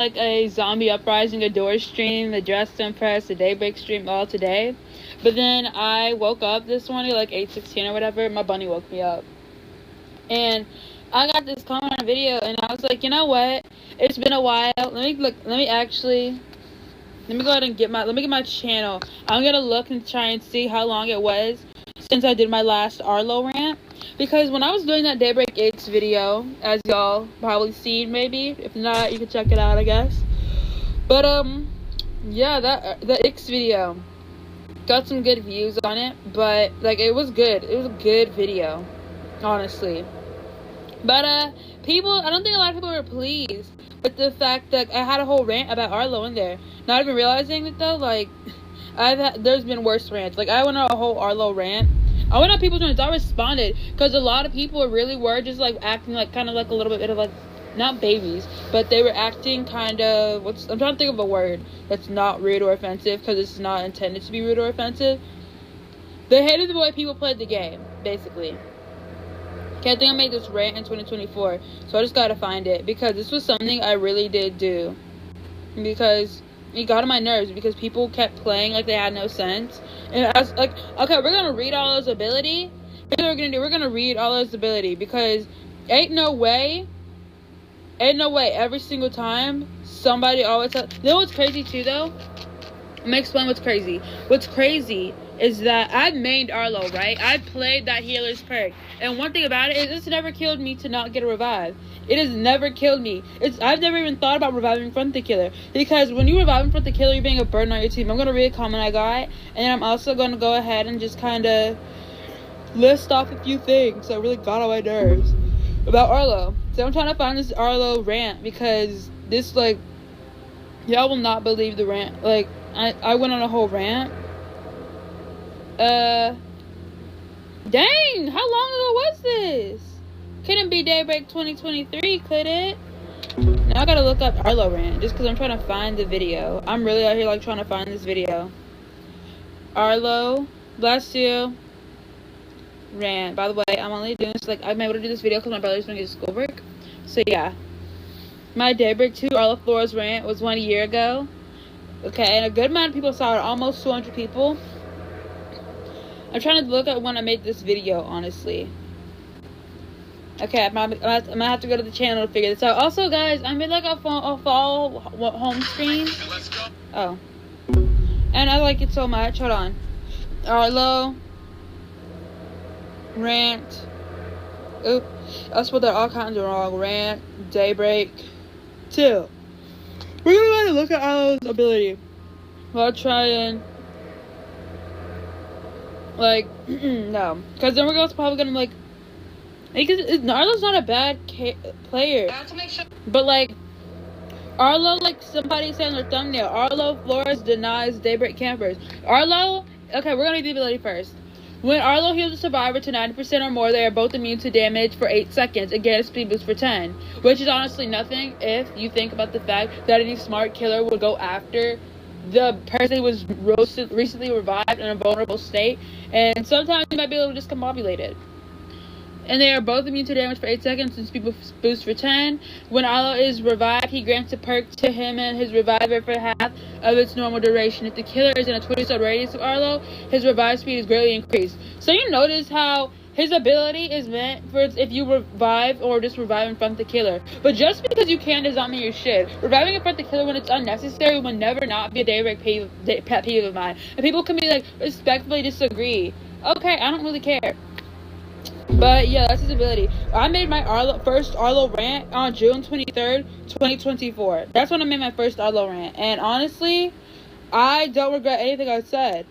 like a zombie uprising adore stream, the dress to impress, the Daybreak stream all today. But then I woke up this morning like 8:16 or whatever. My bunny woke me up, and I got this comment on a video, and I was like, you know what? It's been a while. Let me go ahead and get my channel. I'm gonna look and try and see how long it was since I did my last Arlo rant. Because when I was doing that Daybreak ICKS video, as y'all probably seen maybe, if not, you can check it out, I guess. But yeah, the ICKS video got some good views on it, but like it was good. It was a good video, honestly. But people, I don't think a lot of people were pleased with the fact that I had a whole rant about Arlo in there. Not even realizing it though, like there's been worse rants. Like I went on a whole Arlo rant. I went on people's rants. I responded because a lot of people really were just like acting like kind of like a little bit of like not babies, but they were acting kind of I'm trying to think of a word that's not rude or offensive because it's not intended to be rude or offensive. They hated the way people played the game, basically. Okay, I think I made this rant in 2024, so I just gotta find it because this was something I really did do because it got on my nerves because people kept playing like they had no sense. And I was like, okay, we're gonna read Arlo's ability. Here's what we're gonna read Arlo's ability because ain't no way every single time somebody always you know what's crazy too though? Let me explain what's crazy. What's crazy is that I mained Arlo, right? I played that healer's perk. And one thing about it is it's never killed me to not get a revive. It has never killed me. I've never even thought about reviving front the killer. Because when you revive in front the killer, you're being a burden on your team. I'm going to read a comment I got. And I'm also going to go ahead and just kind of list off a few things that really got on my nerves about Arlo. So I'm trying to find this Arlo rant because this, like, y'all will not believe the rant. Like, I went on a whole rant. Dang, how long ago was this? Couldn't be Daybreak 2023, could it? Now I gotta look up Arlo rant just because I'm trying to find the video. I'm really out here like trying to find this video. Arlo, bless you. Rant. By the way, I'm only doing this like I'm able to do this video because my brother's doing his schoolwork. So yeah, my Daybreak 2 Arlo Flores rant was 1 year ago. Okay, and a good amount of people saw it, almost 200 people. I'm trying to look at when I made this video, honestly. Okay, I'm gonna have to go to the channel to figure this out. Also, guys, I made like a fall home screen. Oh. And I like it so much. Hold on. Arlo. Rant. Oop. I spelled that all kinds of wrong. Rant. Daybreak 2. We're gonna go ahead and look at Arlo's ability. I'll try and like no, because then we're probably gonna like Arlo's not a bad player, but like Arlo, like somebody said in their thumbnail, Arlo Flores denies Daybreak campers. Arlo, okay, we're gonna do the ability first. When Arlo heals a survivor to 90% or more, they are both immune to damage for 8 seconds and get a speed boost for 10, which is honestly nothing if you think about the fact that any smart killer would go after the person who was recently revived in a vulnerable state, and sometimes you might be a little discombobulated. And they are both immune to damage for 8 seconds and speed boost for 10. When Arlo is revived, he grants a perk to him and his reviver for half of its normal duration. If the killer is in a 20-step radius of Arlo, his revive speed is greatly increased. So you notice how his ability is meant for if you revive or just revive in front of the killer. But just because you can does not mean you should. Reviving in front of the killer when it's unnecessary will never not be a Daybreak pet peeve of mine. And people can be like, respectfully disagree. Okay, I don't really care. But yeah, that's his ability. I made my first Arlo rant on June 23rd, 2024. That's when I made my first Arlo rant. And honestly, I don't regret anything I said.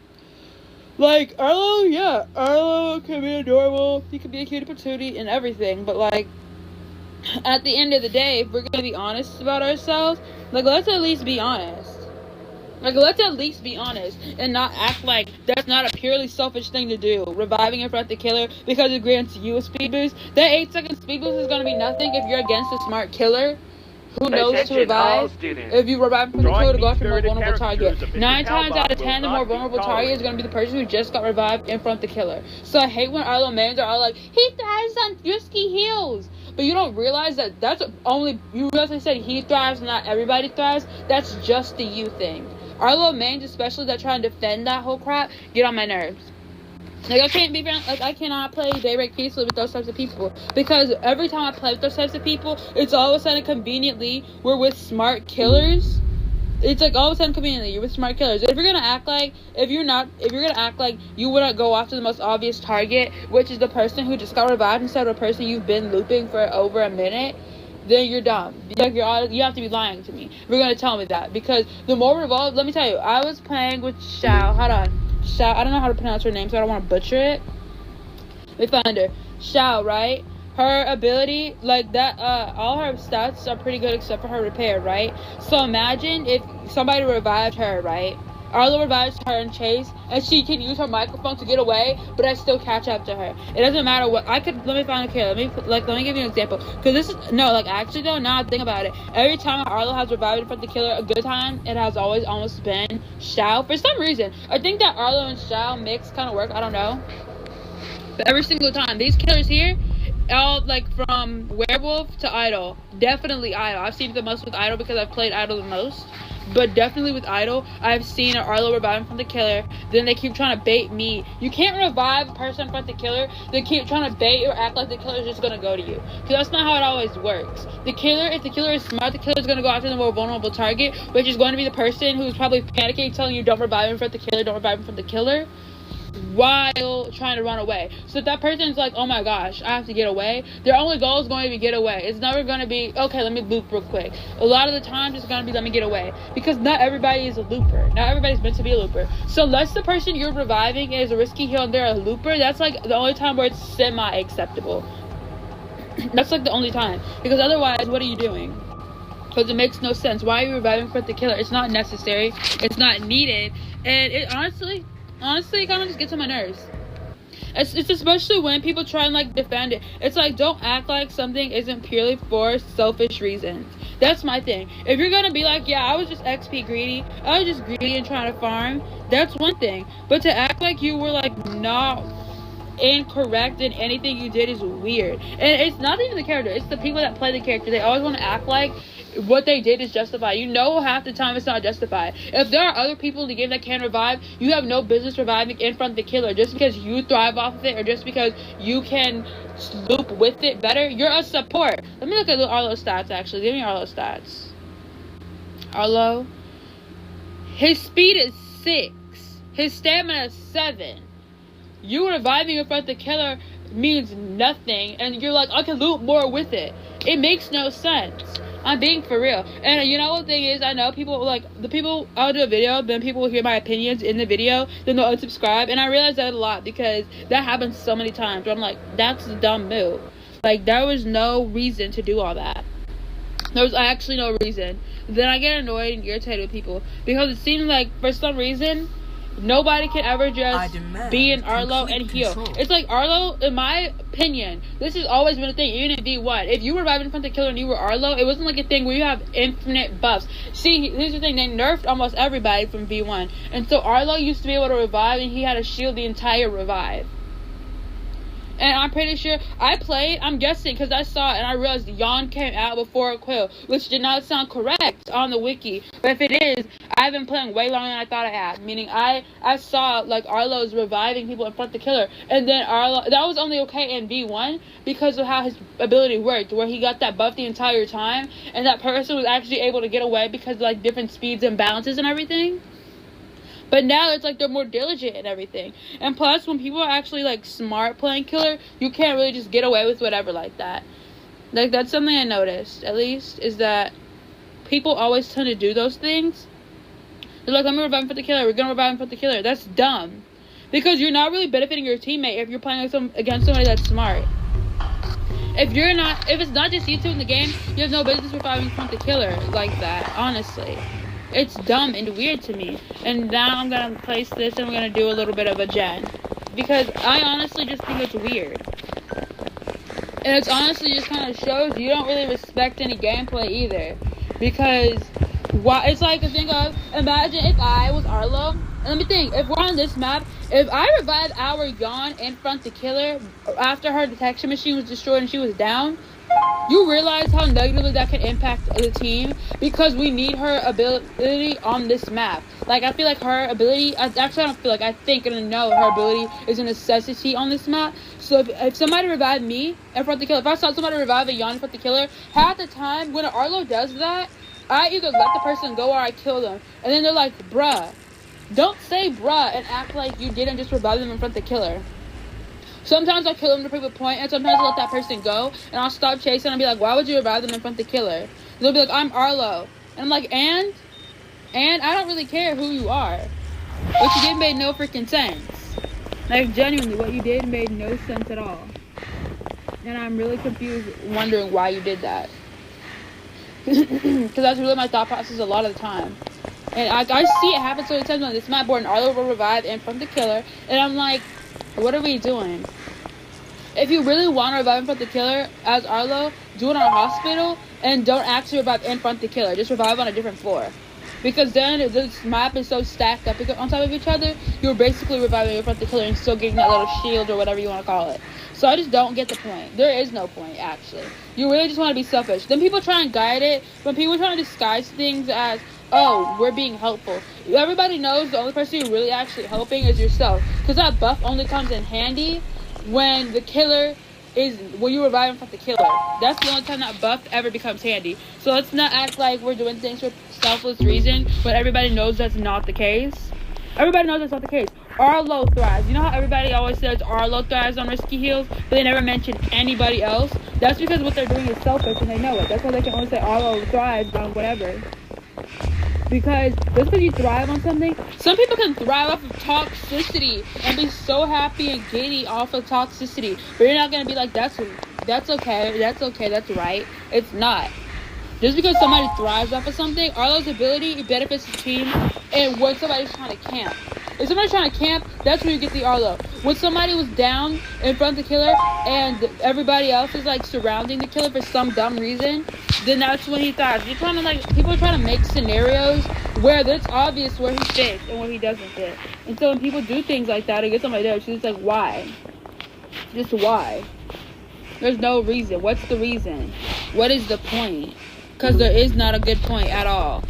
Like, Arlo, yeah, Arlo can be adorable. He can be a cutie patootie and everything. But, like, at the end of the day, if we're going to be honest about ourselves, like, let's at least be honest. Like, let's at least be honest and not act like that's not a purely selfish thing to do. Reviving in front of the killer because it grants you a speed boost. That 8-second speed boost is going to be nothing if you're against a smart killer who knows to revive. If you revive from the killer, to go after the more vulnerable target. 9 times out of 10, the more vulnerable target is going to be the person who just got revived in front of the killer. So I hate when Arlo mains are all like, he thrives on risky heals. But you don't realize that that's only, you realize I said he thrives, not everybody thrives. That's just the you thing. Arlo mains, especially that try and defend that whole crap, get on my nerves. Like, I cannot play Daybreak peacefully with those types of people. Because every time I play with those types of people, it's all of a sudden conveniently, we're with smart killers. It's like all of a sudden conveniently, you're with smart killers. If you're gonna act like, if you're gonna act like you wouldn't go after the most obvious target, which is the person who just got revived instead of a person you've been looping for over a minute, then you're dumb. Like, you have to be lying to me if you're gonna tell me that. Because the more revolved, let me tell you, I was playing with Xiao. Hold on. Xiao, I don't know how to pronounce her name, so I don't want to butcher it. We found her. Xiao, right? Her ability, like that, all her stats are pretty good except for her repair, right? So imagine if somebody revived her, right? Arlo revives her and Chase, and she can use her microphone to get away, but I still catch up to her. It doesn't matter what, let me find a killer. Let me give you an example. Because this is, no, like, actually, though, now I think about it. Every time Arlo has revived in front of the killer, a good time, it has always almost been Xiao. For some reason, I think that Arlo and Xiao mix kind of work. I don't know. But every single time, these killers here, all, like, from Werewolf to Idol. Definitely Idol. I've seen it the most with Idol because I've played Idol the most. But definitely with Idol, I've seen an Arlo reviving from the killer. Then they keep trying to bait me. You can't revive a person in front of the killer. They keep trying to bait or act like the killer is just going to go to you. Because that's not how it always works. The killer, if the killer is smart, the killer is going to go after the more vulnerable target, which is going to be the person who's probably panicking, telling you don't revive in front of the killer, don't revive in front of the killer, while trying to run away. So if that person's like, oh my gosh, I have to get away, their only goal is going to be get away. It's never going to be, okay, let me loop real quick. A lot of the times it's going to be, let me get away. Because not everybody is a looper. Not everybody's meant to be a looper. So unless the person you're reviving is a risky heal and they're a looper, that's like the only time where it's semi-acceptable. That's like the only time. Because otherwise, what are you doing? Because it makes no sense. Why are you reviving for the killer? It's not necessary. It's not needed. And it honestly, it kind of just gets on my nerves. It's especially when people try and, like, defend it. It's like, don't act like something isn't purely for selfish reasons. That's my thing. If you're gonna be like, yeah, I was just XP greedy, I was just greedy and trying to farm, that's one thing. But to act like you were, like, not incorrect in anything you did is weird. And it's not even the character, it's the people that play the character. They always want to act like what they did is justified. You know, half the time it's not justified. If there are other people in the game that can revive, you have no business reviving in front of the killer. Just because you thrive off of it, or just because you can loop with it better, you're a support. Let me look at Arlo's stats, actually. Give me Arlo's stats. Arlo, his speed is 6, his stamina is 7. You reviving in front of the killer means nothing, and you're like, I can loop more with it. It makes no sense. I'm being for real. And you know what the thing is, I know people, like, the people, I'll do a video, then people will hear my opinions in the video, then they'll unsubscribe, and I realize that a lot, because that happens so many times, where I'm like, that's a dumb move. Like, there was no reason to do all that. There was actually no reason. Then I get annoyed and irritated with people, because it seems like, for some reason, nobody can ever just be an Arlo and heal. Control. It's like Arlo, in my opinion, this has always been a thing, even in V1. If you were reviving in front of the killer and you were Arlo, it wasn't like a thing where you have infinite buffs. See, here's the thing, they nerfed almost everybody from V1. And so Arlo used to be able to revive, and he had to shield the entire revive. And I'm pretty sure I played, I'm guessing, because I saw it and I realized Yawn came out before Quill, which did not sound correct on the wiki. But if it is, I've been playing way longer than I thought I had. Meaning I saw, like, Arlo's reviving people in front of the killer. And then Arlo, that was only okay in V1 because of how his ability worked, where he got that buff the entire time. And that person was actually able to get away because of, like, different speeds and balances and everything. But now it's like they're more diligent and everything. And plus, when people are actually, like, smart playing killer, you can't really just get away with whatever like that. Like, that's something I noticed, at least, is that people always tend to do those things. They're like, let me revive for the killer. We're going to revive for the killer. That's dumb. Because you're not really benefiting your teammate if you're playing against somebody that's smart. If it's not just you two in the game, you have no business reviving for the killer like that, honestly. It's dumb and weird to me. And now I'm going to place this and we're going to do a little bit of a gen. Because I honestly just think it's weird. And it's honestly just kind of shows you don't really respect any gameplay either. Because it's like to think of, imagine if I was Arlo, and let me think, if we're on this map, if I revive our Yawn in front to kill her after her detection machine was destroyed and she was down, you realize how negatively that can impact the team, because we need her ability on this map. Like, I feel like her ability, actually I don't feel like, I think and I know her ability is a necessity on this map. So if somebody revived me in front of the killer, if I saw somebody revive a Yawn in front of the killer, half the time when Arlo does that, I either let the person go or I kill them. And then they're like, bruh. Don't say bruh and act like you didn't just revive them in front of the killer. Sometimes I kill them to prove a point, and sometimes I let that person go, and I'll stop chasing and I'll be like, why would you revive them in front of the killer? And they'll be like, I'm Arlo. And I'm like, and I don't really care who you are. What you did made no freaking sense. Like, genuinely, what you did made no sense at all. And I'm really confused, wondering why you did that. Because that's really my thought process a lot of the time. And I see it happen so many times on this map where an Arlo will revive in front of the killer, and I'm like, what are we doing? If you really want to revive in front of the killer as Arlo, do it on a hospital, and don't actually revive in front of the killer. Just revive on a different floor. Because then this map is so stacked up on top of each other, you're basically reviving in front of the killer and still getting that little shield or whatever you want to call it. So I just don't get the point. There is no point, actually. You really just want to be selfish. Then people try and guide it, when people try to disguise things as, oh, we're being helpful. Everybody knows the only person you're really actually helping is yourself. Because that buff only comes in handy when the killer when you revive in front of the killer. That's the only time that buff ever becomes handy. So let's not act like we're doing things for selfless reason, but everybody knows that's not the case. Everybody knows that's not the case. Arlo thrives. You know how everybody always says Arlo thrives on risky heals, but they never mention anybody else? That's because what they're doing is selfish and they know it. That's why they can only say Arlo thrives on whatever. Because just because you thrive on something, some people can thrive off of toxicity and be so happy and giddy off of toxicity. But you're not going to be like, that's okay, that's right. It's not. Just because somebody thrives off of something, Arlo's ability benefits the team, and when somebody's trying to camp. If somebody's trying to camp, that's where you get the Arlo. When somebody was down in front of the killer and everybody else is like surrounding the killer for some dumb reason, then that's when he thrives. People are trying to make scenarios where it's obvious where he fits and where he doesn't fit. And so when people do things like that or get somebody there, she's like, why? Just why? There's no reason. What's the reason? What is the point? Because there is not a good point at all.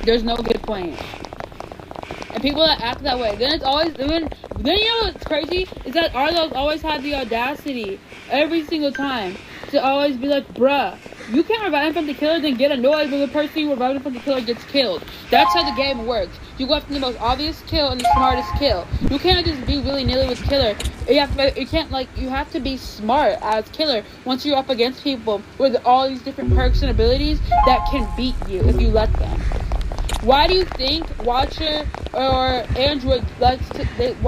There's no good point. And people that act that way, then it's always, then you know what's crazy? Is that Arlo's always had the audacity, every single time, to always be like, bruh, you can't revive in front of the killer, then get annoyed when the person you revive in front of the killer gets killed. That's how the game works. You go after the most obvious kill and the smartest kill. You can't just be willy-nilly with killer. You have to be smart as killer once you're up against people with all these different perks and abilities that can beat you if you let them. Why do you think Watcher or Android why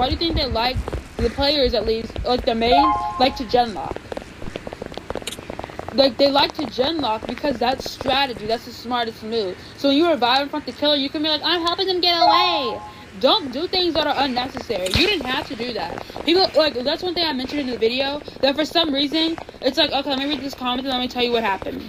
do you think they like, the players at least, like the mains, like to genlock? Like, they like to genlock because that's strategy. That's the smartest move. So when you revive in front of the killer, you can be like, I'm helping them get away. Don't do things that are unnecessary. You didn't have to do that. People, like, that's one thing I mentioned in the video, that for some reason, it's like, okay, let me read this comment and let me tell you what happened.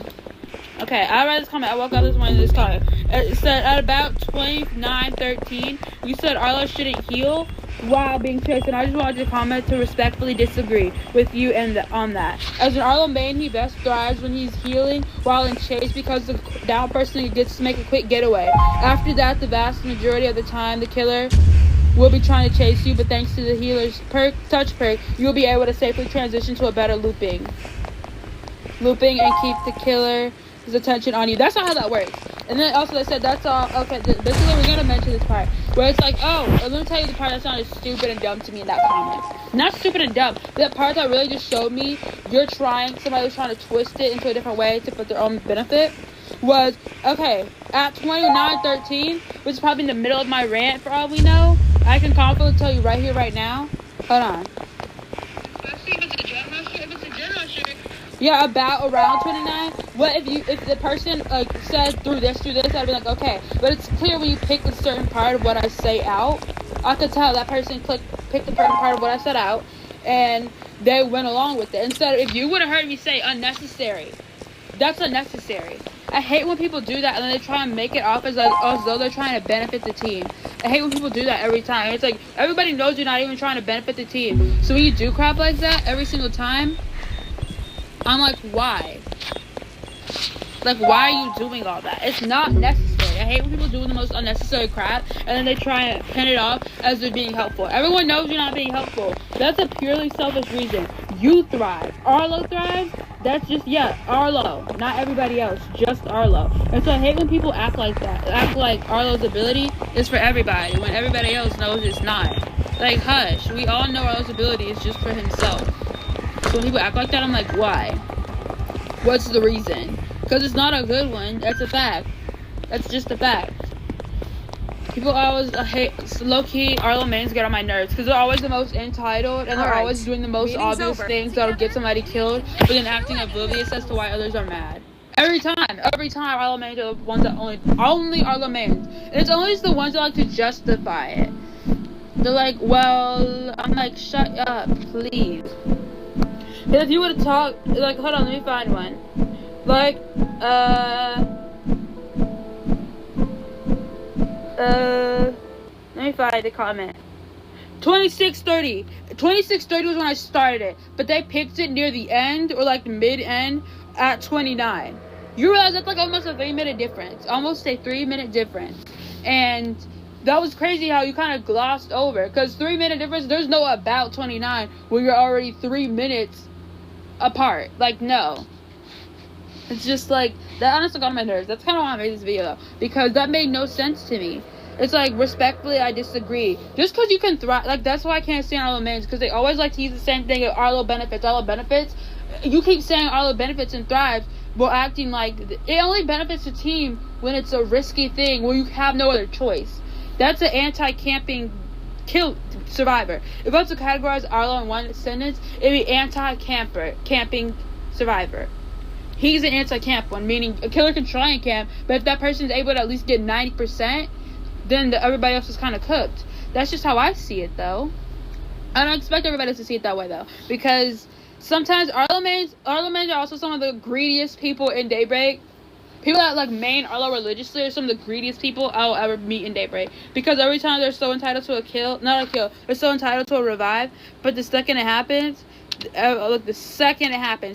Okay, I read this comment. I woke up this morning to this comment. It said, at about 29:13, you said Arlo shouldn't heal while being chased, and I just wanted to comment to respectfully disagree with you on that. As an Arlo main, he best thrives when he's healing while in chase because the down person gets to make a quick getaway. After that, the vast majority of the time, the killer will be trying to chase you, but thanks to the healer's touch perk, you'll be able to safely transition to a better looping and keep the killer's attention on you. That's not how that works. And then also they said that's all. Okay, basically we're gonna mention this part where it's like, oh, let me tell you the part that sounded stupid and dumb to me in that comment. Not stupid and dumb. That part that really just showed me somebody was trying to twist it into a different way to put their own benefit. Was, okay, at 29:13, which is probably in the middle of my rant for all we know. I can confidently tell you right here, right now. Hold on. Let's see if it's a gen rusher. If it's a gen rusher. Yeah, about around 29. What if the person said through this, I'd be like, okay. But it's clear when you pick a certain part of what I say out. I could tell that person picked a certain part of what I said out, and they went along with it. Instead, if you would have heard me say unnecessary, that's unnecessary. I hate when people do that and then they try and make it off as though they're trying to benefit the team. I hate when people do that every time. It's like, everybody knows you're not even trying to benefit the team. So when you do crap like that every single time, I'm like, why? Like, why are you doing all that? It's not necessary. I hate when people do the most unnecessary crap and then they try and pin it off as they're being helpful. Everyone knows you're not being helpful. That's a purely selfish reason. You thrive. Arlo thrives. That's just, Arlo. Not everybody else. Just Arlo. And so I hate when people act like that. Act like Arlo's ability is for everybody when everybody else knows it's not. Like, hush. We all know Arlo's ability is just for himself. So when people act like that, I'm like, why? What's the reason? Because it's not a good one. That's a fact. That's just a fact. People always hate, low-key, Arlo mains get on my nerves because they're always the most entitled and they're always doing the most obvious things that'll get somebody killed, but then acting oblivious as to why others are mad. Every time Arlo mains are the ones that only Arlo mains. And it's always the ones that like to justify it. They're like, well, I'm like, shut up, please. And if you would have talked, like, hold on, let me find one. Like, let me find the comment. 26:30. 26:30 was when I started it, but they picked it near the end or like mid-end at 29. You realize that's like almost a 3-minute difference, almost a 3-minute difference, and that was crazy how you kind of glossed over because 3-minute difference. There's no about 29 where you're already 3 minutes apart. Like, no. It's just like, that honestly got on my nerves. That's kind of why I made this video though, because that made no sense to me. It's like, respectfully, I disagree. Just because you can thrive, like, that's why I can't stand Arlo mains, because they always like to use the same thing, Arlo benefits, Arlo benefits. You keep saying Arlo benefits and thrives, while acting like it only benefits the team when it's a risky thing, where you have no other choice. That's an anti-camping kill survivor. If I was to categorize Arlo in one sentence, it'd be anti-camping survivor. He's an anti-camp one, meaning a killer can try and camp, but if that person is able to at least get 90%, then everybody else is kind of cooked. That's just how I see it, though. I don't expect everybody to see it that way, though, because sometimes Arlo mains are also some of the greediest people in Daybreak. People that like main Arlo religiously are some of the greediest people I'll ever meet in Daybreak, because every time they're so entitled to they're so entitled to a revive, but the second it happens,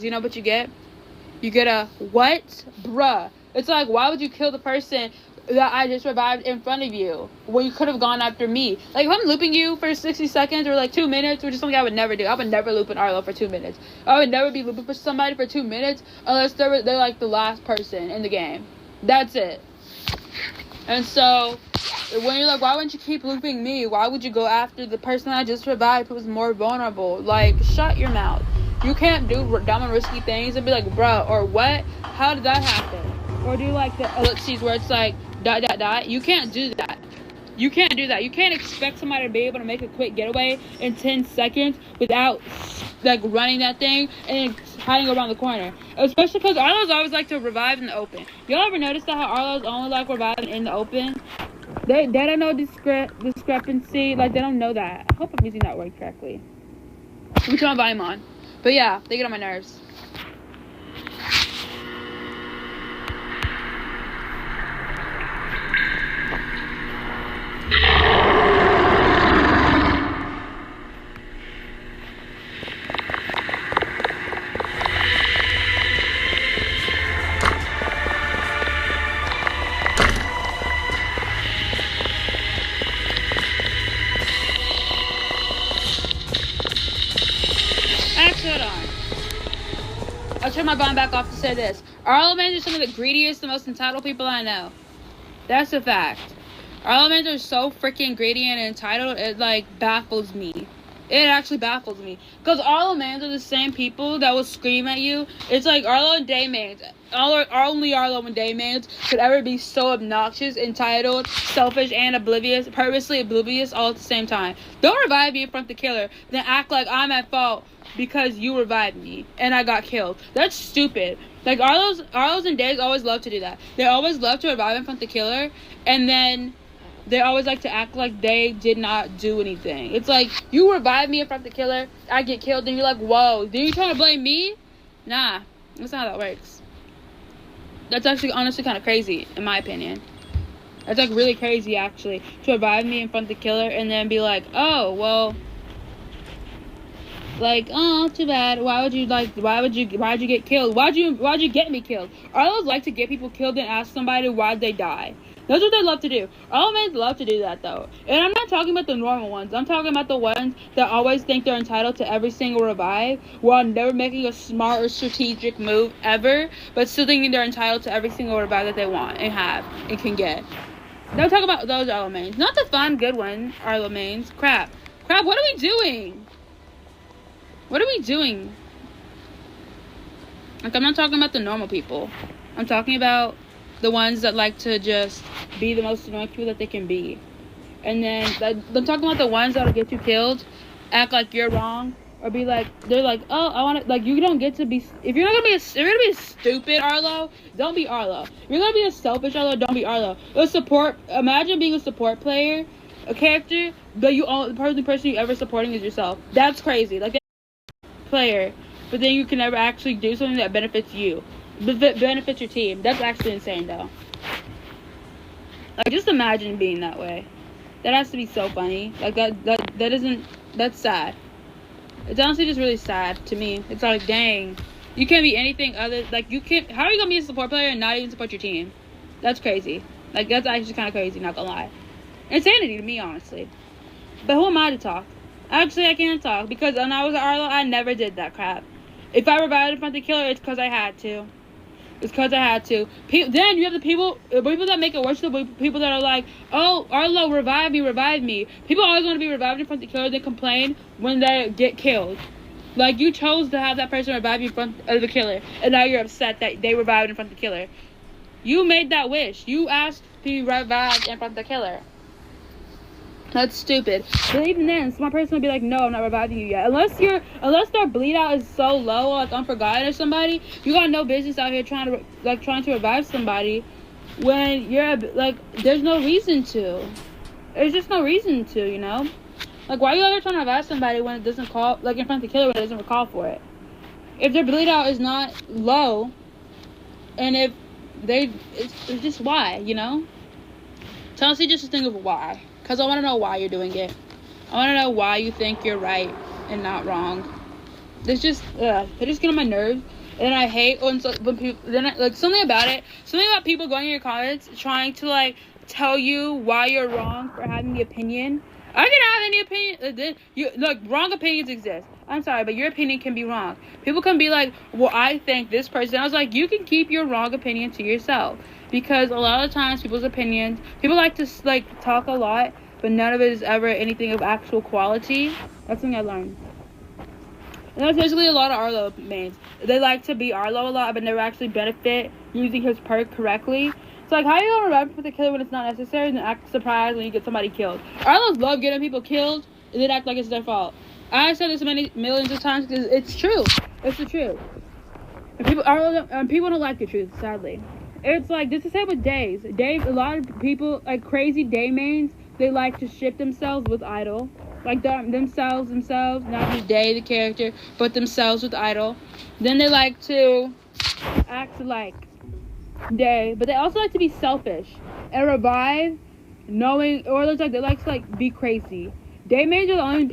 you know what you get? You get a, what? Bruh. It's like, why would you kill the person that I just revived in front of you when you could have gone after me? Like, if I'm looping you for 60 seconds or like 2 minutes, which is something I would never do. I would never loop an Arlo for 2 minutes. I would never be looping for somebody for 2 minutes unless they're like the last person in the game. That's it. And so, when you're like, why wouldn't you keep looping me? Why would you go after the person I just revived who was more vulnerable? Like, shut your mouth. You can't do dumb and risky things and be like, bruh, or what? How did that happen? Or do like the ellipses where it's like, ... You can't do that. You can't do that. You can't expect somebody to be able to make a quick getaway in 10 seconds without, like, running that thing and hiding around the corner. Especially because Arlos always like to revive in the open. Y'all ever notice that how Arlos only like reviving in the open? They don't know discrepancy. Like, they don't know that. I hope I'm using that word correctly. Let me turn my volume on. But yeah, they get on my nerves. I'll turn my volume back off to say this. Arlo mains are some of the greediest, the most entitled people I know. That's a fact. Arlo mains are so freaking greedy and entitled, it like baffles me. It actually baffles me. Because Arlo mains are the same people that will scream at you. It's like Arlo and Day mains. Only Arlo and Day mains could ever be so obnoxious, entitled, selfish, and oblivious, purposely oblivious all at the same time. Don't revive me in front of the killer, then act like I'm at fault because you revived me and I got killed. That's stupid. Like, Arlos and Days always love to do that. They always love to revive in front of the killer and then they always like to act like they did not do anything. It's like, you revive me in front of the killer, I get killed, and you're like, whoa, then you trying to blame me? Nah, that's not how that works. That's actually honestly kind of crazy, in my opinion. That's like really crazy, actually, to revive me in front of the killer and then be like, oh, well, like, oh, too bad. Why'd you get killed? Why'd you get me killed? Arlos like to get people killed and ask somebody why'd they die. That's what they love to do. Arlo mains love to do that, though. And I'm not talking about the normal ones. I'm talking about the ones that always think they're entitled to every single revive while never making a smart or strategic move ever, but still thinking they're entitled to every single revive that they want and have and can get. Don't talk about those Arlo mains. Not the fun, good one Arlo mains. Crap, what are we doing? What are we doing? Like, I'm not talking about the normal people. I'm talking about the ones that like to just be the most annoying people that they can be. And then I'm talking about the ones that'll get you killed, act like you're wrong, or be like, they're like, oh, I want to, like, you don't get to be, if you're gonna be a stupid Arlo, don't be Arlo. If you're gonna be a selfish Arlo, don't be Arlo. Imagine being a support player, a character, but the only person you ever supporting is yourself. That's crazy. Like, player, but then you can never actually do something that benefits you, benefits your team. That's actually insane, though. Like, just imagine being that way. That has to be so funny. Like, that's sad. It's honestly just really sad to me. It's like, dang, you can't be anything other, like, you can't, how are you gonna be a support player and not even support your team? That's crazy. Like, that's actually kind of crazy, not gonna lie. Insanity to me, honestly. But who am I to talk? Actually, I can't talk, because when I was at Arlo, I never did that crap. If I revived in front of the killer, it's because I had to. It's because I had to. Then you have the people that make it worse, the people that are like, oh, Arlo, revive me. People always want to be revived in front of the killer, they complain when they get killed. Like, you chose to have that person revive you in front of the killer, and now you're upset that they revived in front of the killer. You made that wish. You asked to be revived in front of the killer. That's stupid. But even then, smart person would be like, no, I'm not reviving you yet. Unless their bleed out is so low, like Unforgotten or somebody, you got no business out here trying to revive somebody when you're like, there's no reason to. There's just no reason to, you know? Like, why are you out there trying to revive somebody when it doesn't call, like in front of the killer when it doesn't call for it? If their bleed out is not low, and if it's just why, you know? It's honestly just a thing of why. Because I want to know why you're doing it. I want to know why you think you're right and not wrong. They just get on my nerves. And I hate when people, like, something about people going in your comments trying to, like, tell you why you're wrong for having the opinion. I can have any opinion. Look, wrong opinions exist. I'm sorry, but your opinion can be wrong. People can be like, well, I think this person. I was like, you can keep your wrong opinion to yourself. Because a lot of times, people's opinions, people like to, like, talk a lot, but none of it is ever anything of actual quality. That's something I learned. And that's basically a lot of Arlo mains. They like to be Arlo a lot, but never actually benefit using his perk correctly. It's like, how are you going to revive for the killer when it's not necessary, and then act surprised when you get somebody killed? Arlos love getting people killed, and then act like it's their fault. I said this millions of times because it's true. It's the truth. And people don't like the truth, sadly. It's like, this is the same with Days. A lot of people, like crazy Day mains, they like to ship themselves with Idol. Like, themselves, not just Day, the character, but themselves with Idol. Then they like to act like Day, but they also like to be selfish and revive, knowing, or they like to, like, be crazy. Day mains are the only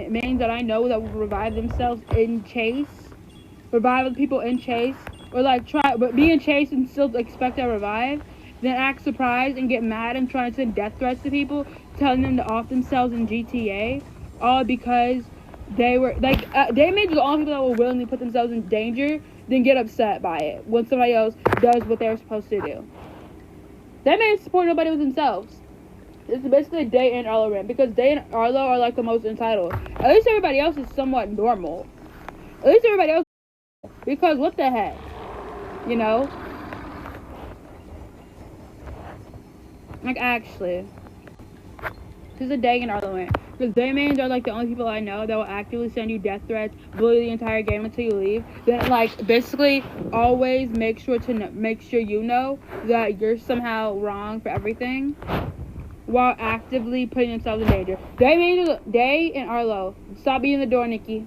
mains that I know that will revive themselves in chase. Revive other people in chase. Or, like, but be in chase and still expect to revive. Then act surprised and get mad and try to send death threats to people, telling them to off themselves in GTA. All because they were, like, Day mains are the only people that will willingly put themselves in danger, then get upset by it when somebody else does what they're supposed to do. Day mains support nobody with themselves. It's basically Day and Arlo Rant, because Day and Arlo are, like, the most entitled. At least everybody else is somewhat normal. At least everybody else, because what the heck? You know? Like, actually. This is a Day and Arlo Rant. Because Day mains are, like, the only people I know that will actively send you death threats, bully the entire game until you leave. Then, like, basically always make sure you know that you're somehow wrong for everything. while actively putting themselves in danger. Day and Arlo, stop beating the door, Nikki.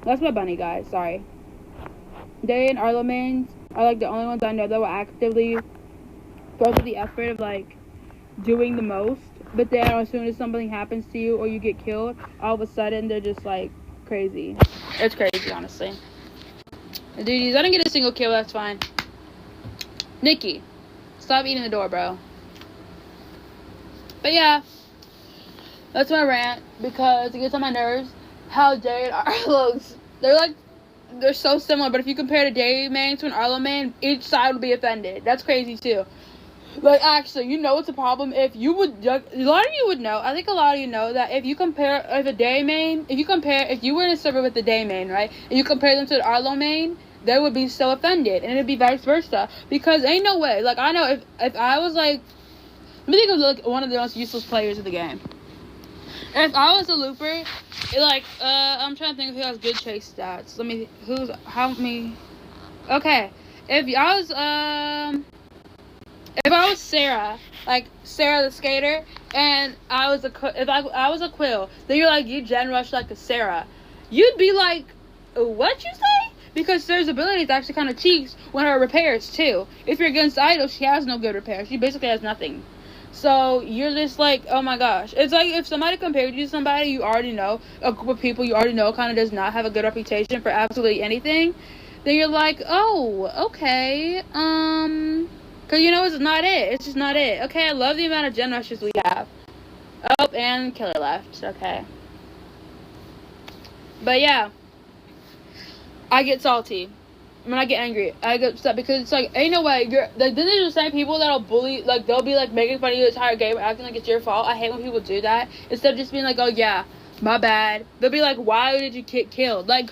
That's my bunny, guys. Sorry. Day and Arlo mains are like the only ones I know that will actively go through the effort of like doing the most. But then as soon as something happens to you or you get killed, all of a sudden they're just like crazy. It's crazy, honestly. Dudes, I didn't get a single kill. That's fine. Nikki, stop eating the door, bro. But yeah, that's my rant because it gets on my nerves how Day and Arlo's, they're so similar, but if you compare the Day main to an Arlo main, each side would be offended. That's crazy too. Like, actually, you know what's a problem? If you would, a lot of you would know, I think a lot of you know that if you compare the Day main, if you were in a server with the Day main, right, and you compare them to the Arlo main, they would be so offended, and it'd be vice versa, because ain't no way, like, I know if I was like, let me think of like one of the most useless players in the game. If I was a looper, I'm trying to think of who has good chase stats. Okay, if I was Sarah, like Sarah the skater, and I was a Quill, then you're like, you gen rush like a Sarah, you'd be like, what you say? Because Sarah's ability is actually kind of cheeks when her repairs too. If you're against Idol, she has no good repair. She basically has nothing. So you're just like, oh my gosh. It's like if somebody compared you to somebody you already know, a group of people you already know kind of does not have a good reputation for absolutely anything, then you're like, oh, okay, because you know it's not it. It's just not it. Okay, I love the amount of gen rushes we have. Oh, and Killer left. Okay. But yeah, I get salty. When I get angry, I get upset because it's like, ain't no way, then there's the same people that'll bully, like, they'll be, like, making fun of you the entire game, acting like it's your fault. I hate when people do that, instead of just being like, oh, yeah, my bad. They'll be like, why did you get killed? Like,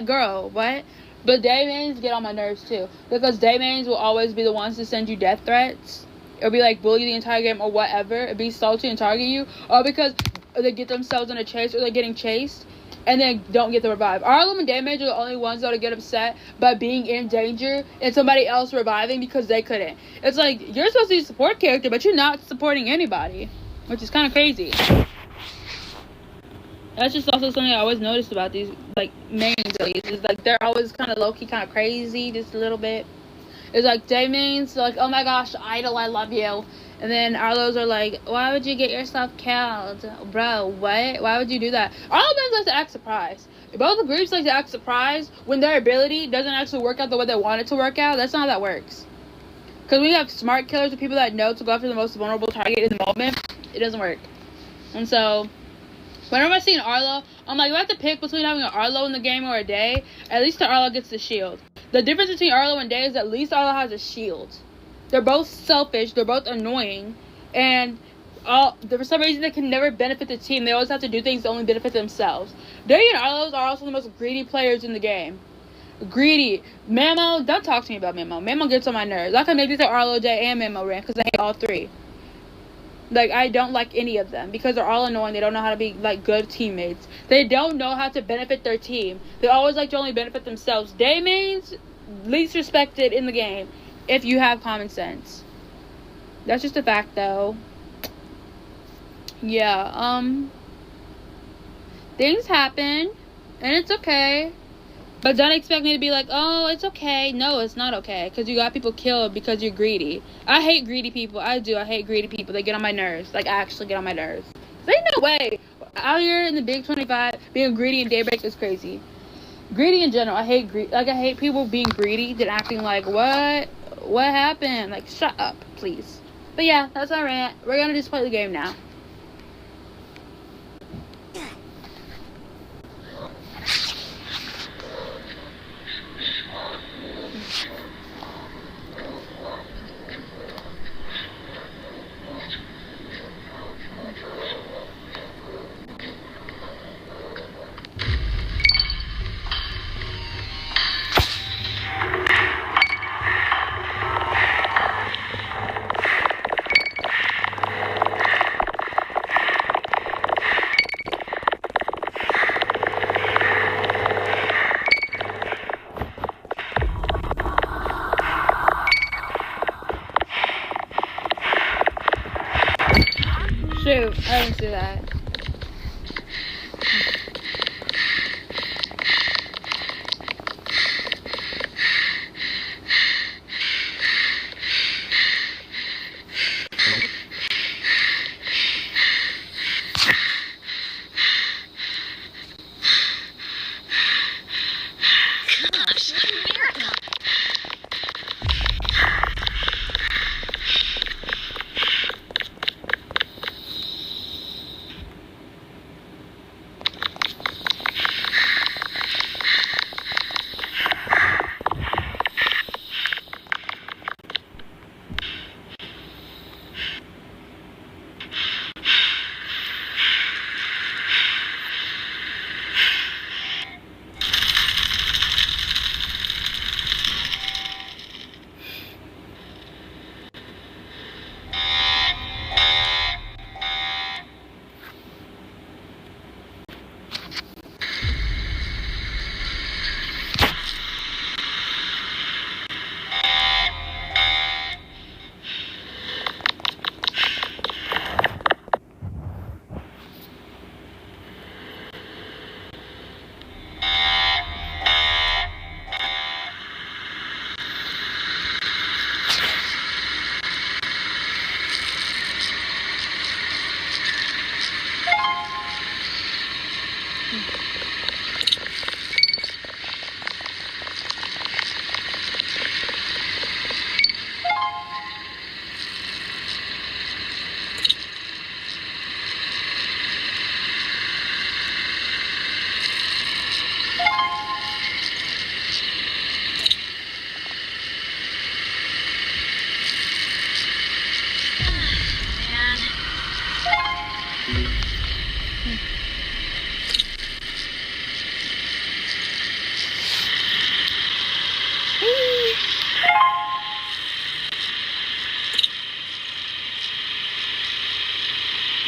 girl, what? But day mains get on my nerves, too, because day mains will always be the ones to send you death threats, or be, like, bully the entire game, or whatever, or be salty and target you, or because they get themselves in a chase, or they're getting chased, and then don't get the revive. Arlo and Damage are the only ones that get upset by being in danger and somebody else reviving because they couldn't. It's like, you're supposed to be a support character, but you're not supporting anybody, which is kind of crazy. That's just also something I always noticed about these, like, mains at least. It's like, they're always kind of low-key, kind of crazy, just a little bit. It's like, day mains, like, oh my gosh, Idol, I love you. And then Arlo's are like, why would you get yourself killed? Bro, what? Why would you do that? Arlo mains like to act surprised. Both the groups like to act surprised when their ability doesn't actually work out the way they want it to work out. That's not how that works. Because we have smart killers and people that know to go after the most vulnerable target in the moment. It doesn't work. And so, whenever I see an Arlo, I'm like, if I have to pick between having an Arlo in the game or a Day, at least the Arlo gets the shield. The difference between Arlo and Day is at least Arlo has a shield. They're both selfish, they're both annoying, and for some reason they can never benefit the team. They always have to do things that only benefit themselves. Day and Arlos are also the most greedy players in the game. Greedy. Mamo, don't talk to me about Mamo. Mamo gets on my nerves. I can make this an Arlo, Day, and Mamo rant because I hate all three. Like, I don't like any of them because they're all annoying. They don't know how to be, like, good teammates. They don't know how to benefit their team. They always like to only benefit themselves. Day mains, least respected in the game. If you have common sense. That's just a fact, though. Yeah, things happen, and it's okay. But don't expect me to be like, oh, it's okay. No, it's not okay. Because you got people killed because you're greedy. I hate greedy people. I do. I hate greedy people. They get on my nerves. Like, actually get on my nerves. There's no way. Out here in the Big 25, being greedy in Daybreak is crazy. Greedy in general. I hate I hate people being greedy than acting like, what? What happened? Like, shut up, please. But yeah, that's our rant. We're gonna just play the game now. Shoot, I didn't see that.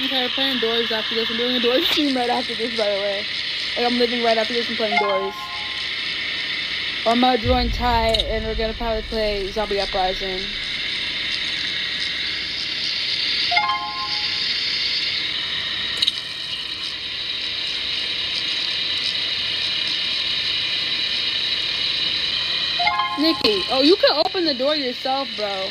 Okay, we're playing doors after this. I'm doing a door stream right after this, by the way. Like, I'm living right after this and playing doors. Or I'm gonna join Ty, and we're gonna probably play Zombie Uprising. Nikki, oh, you can open the door yourself, bro.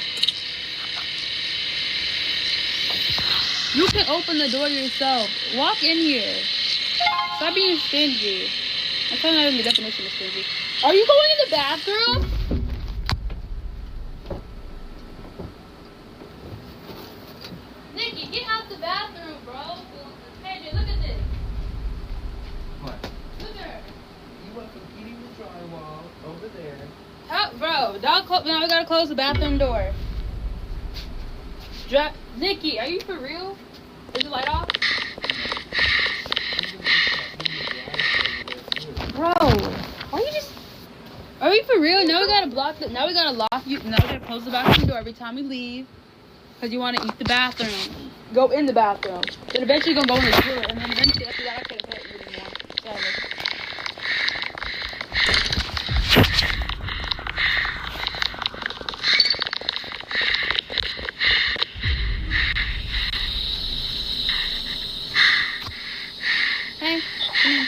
You can open the door yourself. Walk in here. Stop being stingy. That's not even the definition of stingy. Are you going in the bathroom? Nikki, get out the bathroom, bro. Hey, look at this. What? Look at her. You want some eating the drywall over there. Oh, bro, now we gotta close the bathroom door. Nikki, are you for real? Is the light off? Bro, are you just... Are we for real? Now we gotta block the... Now we gotta lock you... Now we gotta close the bathroom door every time we leave. Because you want to eat the bathroom. Go in the bathroom. Then eventually you're gonna go in the toilet. And then eventually after that I can't pet you anymore. Sadly. Hey, come here.